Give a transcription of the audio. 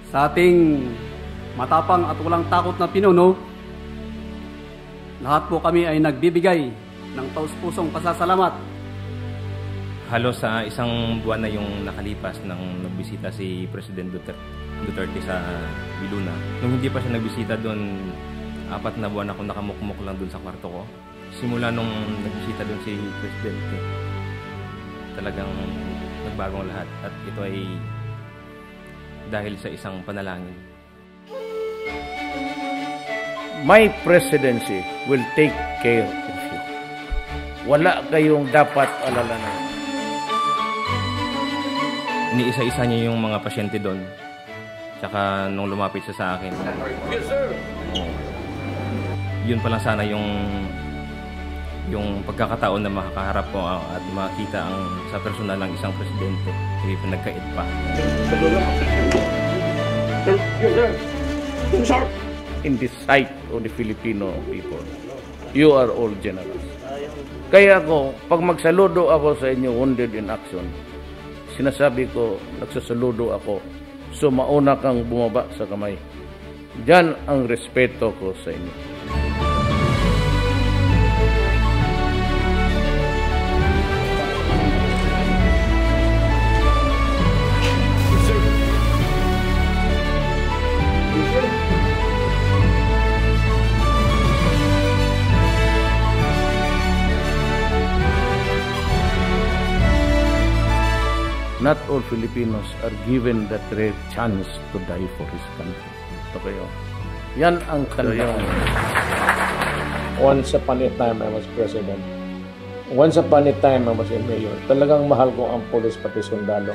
sa ating matapang at walang takot na pinuno, lahat po kami ay nagbibigay ng taus-pusong pasasalamat. Halos sa isang buwan na yung nakalipas nang nagbisita si President Duterte sa Viluna. Nung hindi pa siya nagbisita doon, 4 na buwan ako nakamukmuk lang doon sa kwarto ko. Simula nung nagbisita doon si Presidente, talagang nagbagong lahat. At ito ay dahil sa isang panalangin. My presidency will take care of you. Wala kayong dapat alalahanin. Iniisa-isa niya yung mga pasyente doon. Tsaka nung lumapit siya sa akin. Yes, sir. Yun pala sana yung pagkakataon na makakaharap ko at makita ang sa personal ng isang presidente. Hindi pa nagkait pa. In the sight of the Filipino people, you are all generous. Kaya ako, pag magsaludo ako sa inyo, wounded in action, sinasabi ko, nagsasaludo ako, so mauna kang bumaba sa kamay. Diyan ang respeto ko sa inyo. Not all Filipinos are given that rare chance to die for his country. Ito kayo. Yan ang tandaan. Once upon a time, I was president. Once upon a time, I was a mayor. Talagang mahal ko ang pulis pati sundalo.